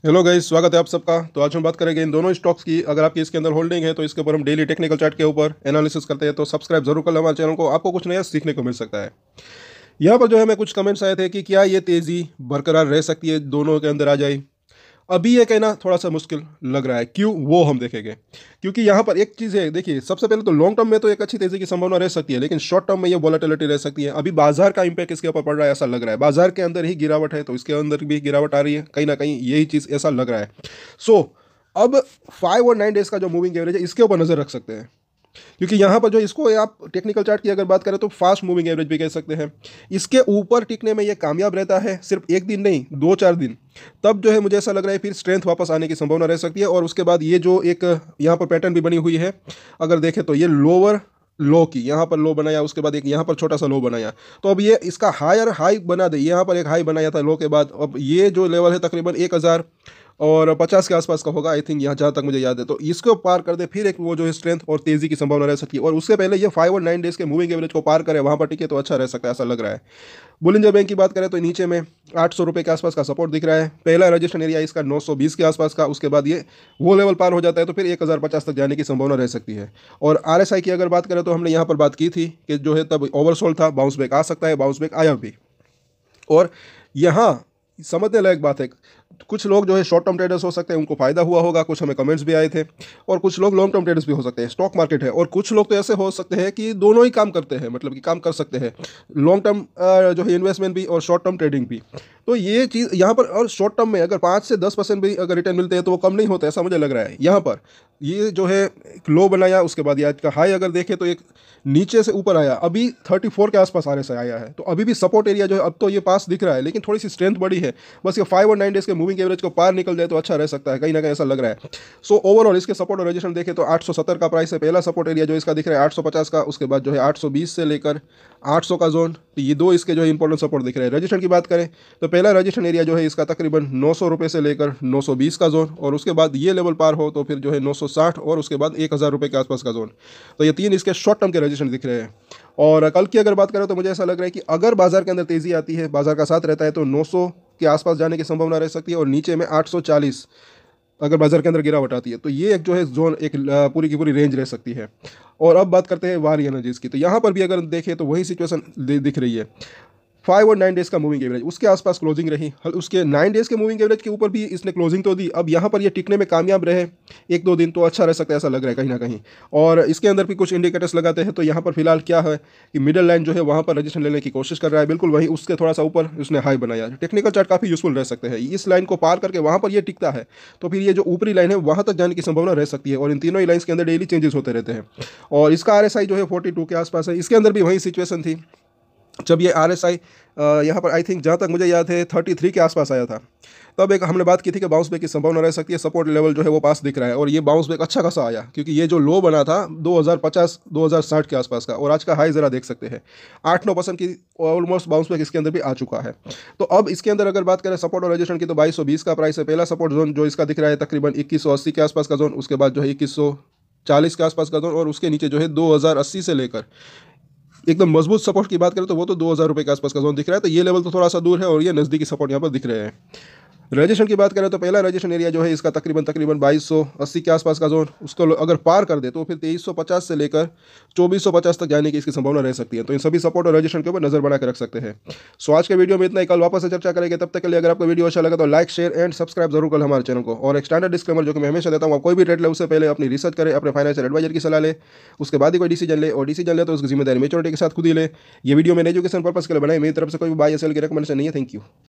Hello guys, स्वागत है आप सबका। तो आज हम बात करेंगे इन दोनों स्टॉक्स की। अगर आपकी इसके अंदर होल्डिंग है तो इसके ऊपर हम डेली टेक्निकल चार्ट के ऊपर एनालिसिस करते हैं। तो सब्सक्राइब जरूर कर लो हमारे चैनल को, आपको कुछ नया सीखने को मिल सकता है। यहाँ पर जो है हमें कुछ कमेंट्स आए थे कि क्या ये तेज़ी बरकरार रह सकती है, दोनों के अंदर आ जाए। अभी ये कहना थोड़ा सा मुश्किल लग रहा है, क्यों वो हम देखेंगे। क्योंकि यहाँ पर एक चीज़ है, देखिए सबसे पहले तो लॉन्ग टर्म में तो एक अच्छी तेज़ी की संभावना रह सकती है, लेकिन शॉर्ट टर्म में ये वॉलेटिलिटी रह सकती है। अभी बाजार का इंपैक्ट इसके ऊपर पड़ रहा है, ऐसा लग रहा है। बाजार के अंदर ही गिरावट है तो इसके अंदर भी गिरावट आ रही है, कहीं ना कहीं यही चीज़ ऐसा लग रहा है। सो अब 5 और 9 डेज का जो मूविंग एवरेज है इसके ऊपर नज़र रख सकते हैं। क्योंकि यहाँ पर जो इसको आप टेक्निकल चार्ट की अगर बात करें तो फास्ट मूविंग एवरेज भी कह सकते हैं। इसके ऊपर टिकने में ये कामयाब रहता है, सिर्फ एक दिन नहीं 2-4 दिन, तब जो है मुझे ऐसा लग रहा है फिर स्ट्रेंथ वापस आने की संभावना रह सकती है। और उसके बाद ये जो एक यहाँ पर पैटर्न भी बनी हुई है, अगर देखें तो ये लोअर लो की यहाँ पर लो बनाया, उसके बाद एक यहाँ पर छोटा सा लो बनाया, तो अब ये इसका हायर हाई बना दे। यहाँ पर एक हाई बनाया था लो के बाद, अब ये जो लेवल है तकरीबन 1050 के आसपास का होगा आई थिंक, यहाँ जहाँ तक मुझे याद है। तो इसको पार कर दे फिर एक वो जो है स्ट्रेंथ और तेजी की संभावना रह सकती है। और उससे पहले ये 5 और 9 डेज के मूविंग एवरेज को पार करे, वहाँ पर टिके तो अच्छा रह सकता है, ऐसा लग रहा है। बुलिंजर बैंक की बात करें तो नीचे में 800 रुपये के आसपास का सपोर्ट दिख रहा है। पहला रजिस्ट्रेशन एरिया इसका 920 के आसपास का, उसके बाद ये वो लेवल पार हो जाता है तो फिर 1050 तक जाने की संभावना रह सकती है। और आरएसआई की अगर बात करें तो हमने यहाँ पर बात की थी कि जो है तब ओवरसोल्ड था, बाउंस बैक आ सकता है, बाउंस बैक आया भी। और यहाँ समझने लायक बात है, कुछ लोग जो है शॉर्ट टर्म ट्रेडर्स हो सकते हैं, उनको फायदा हुआ होगा, कुछ हमें कमेंट्स भी आए थे। और कुछ लोग लॉन्ग टर्म ट्रेडर्स भी हो सकते हैं, स्टॉक मार्केट है। और कुछ लोग तो ऐसे हो सकते हैं कि दोनों ही काम करते हैं, मतलब कि काम कर सकते हैं, लॉन्ग टर्म जो है इन्वेस्टमेंट भी और शॉर्ट टर्म ट्रेडिंग भी। तो ये चीज़ यहाँ पर, और शॉर्ट टर्म में अगर 5 से 10% भी अगर रिटर्न मिलते हैं तो वो कम नहीं होता, ऐसा मुझे लग रहा है। यहाँ पर ये जो है एक लो बनाया, उसके बाद ये आज का हाई अगर देखें तो एक नीचे से ऊपर आया, अभी 34 के आसपास आने से आया है। तो अभी भी सपोर्ट एरिया जो है अब तो ये पास दिख रहा है, लेकिन थोड़ी सी स्ट्रेंथ बड़ी है। बस ये 5 और 9 डेज के मूविंग एवरेज को पार निकल जाए तो अच्छा रह सकता है, कहीं ना कहीं ऐसा लग रहा है। सो ओवरऑल इसके सपोर्ट और रजिस्ट्रेशन देखें तो 870 का प्राइस है, पहला सपोर्ट एरिया जो इसका दिख रहा है 850 का, उसके बाद जो है 820 से लेकर 800 का जोन। तो ये दो इसके जो है इंपॉर्टेंट सपोर्ट दिख रहे हैं। रजिस्ट्रेशन की बात करें तो पहला रजिस्ट्रेशन एरिया जो है इसका तकरीबन 900 रुपये से लेकर 920 का जोन, और उसके बाद ये लेवल पार हो तो फिर जो है 960 और उसके बाद 1000 रुपये के आसपास का जोन। तो ये तीन इसके शॉर्ट टर्म के रजिस्ट्रेशन दिख रहे हैं। और कल की अगर बात करें तो मुझे ऐसा लग रहा है कि अगर बाजार के अंदर तेज़ी आती है, बाजार का साथ रहता है, तो 900 के आसपास जाने की संभावना रह सकती है। और नीचे में 840 अगर बाजार के अंदर गिरावट आती है तो ये एक जो है जोन, एक पूरी की पूरी रेंज रह सकती है। और अब बात करते हैं वार एनर्जीज की। तो यहाँ पर भी अगर देखें तो वही सिचुएशन दिख रही है। 5 और 9 डेज का मूविंग एवरेज उसके आसपास क्लोजिंग रही, उसके 9 डेज के मूविंग एवरेज के ऊपर भी इसने क्लोजिंग तो दी। अब यहाँ पर ये टिकने में कामयाब रहे 1-2 दिन तो अच्छा रह सकता है, ऐसा लग रहा है कहीं ना कहीं। और इसके अंदर भी कुछ इंडिकेटर्स लगाते हैं। तो यहाँ पर फिलहाल क्या है कि मिडल लाइन जो है वहाँ पर रजिस्ट्रेशन लेने की कोशिश कर रहा है, बिल्कुल वही उसके थोड़ा सा ऊपर उसने हाई बनाया। टेक्निकल चार्ट काफ़ी यूजफुल रह सकते हैं, इस लाइन को पार करके वहाँ पर ये टिकता है तो फिर ये जो ऊपरी लाइन है वहाँ तक जाने की संभावना रह सकती है। और इन तीनों ही लाइन्स के अंदर डेली चेंजेस होते रहते हैं। और इसका आरएसआई जो है 42 के आसपास है। इसके अंदर भी वही सिचुएशन थी, जब ये आरएसआई यहाँ पर आई थिंक जहाँ तक मुझे याद है 33 के आसपास आया था, तब एक हमने बात की थी कि बाउंस बैक की संभावना रह सकती है। सपोर्ट लेवल जो है वो पास दिख रहा है और ये बाउंस बैक अच्छा खासा आया, क्योंकि ये जो लो बना था 2050-2060 के आसपास का, और आज का हाई ज़रा देख सकते हैं 8-9% की ऑलमोस्ट बाउंस बैक इसके अंदर भी आ चुका है। तो अब इसके अंदर अगर बात करें सपोर्ट और रजिस्ट्रेशन की तो 2220 का प्राइस है। पहला सपोर्ट जोन जो इसका दिख रहा है तकरीबन 2180 के आसपास का जोन, उसके बाद जो है 2140 के आसपास का जोन, और उसके नीचे जो है 2080 से लेकर एकदम मजबूत सपोर्ट की बात करें तो वो तो 2000 रुपये के आसपास का जोन दिख रहा है। तो ये लेवल तो थोड़ा सा दूर है और ये नज़दीकी सपोर्ट यहाँ पर दिख रहे हैं। रजिस्ट्रेशन की बात करें तो पहला रजिस्ट्रेशन एरिया जो है इसका तकरीबन 2280 के आसपास का जोन, उसको अगर पार कर दे तो फिर 2350 से लेकर 2450 तक जाने की इसकी संभावना रह सकती है। तो इन सभी सपोर्ट और रजिस्ट्रेशन के ऊपर नजर बना कर रख सकते हैं। सो आज के वीडियो में इतना ही, कल वापस से चर्चा करेंगे। तब तक के लिए अगर आपको वीडियो अच्छा लगा तो लाइक, शेयर एंड सब्सक्राइब जरूर करें हमारे चैनल को। और एक स्टैंडर्ड डिस्क्लेमर जो कि मैं हमेशा देता हूँ, आप कोई भी ट्रेड ले उससे पहले अपनी रिसर्च करें, अपने फाइनेंशियल एडवाइजर की सलाह ले, उसके बाद ही कोई डिसीजन ले। और डिसीजन ले तो उसकी जिम्मेदारी मेच्योरिटी के साथ खुद ही ले। ये वीडियो मैंने एजुकेशन पर्पस के लिए बनाई, मेरी तरफ से कोई भी बाय या सेल की रिकमेंडेशन नहीं है। Thank you.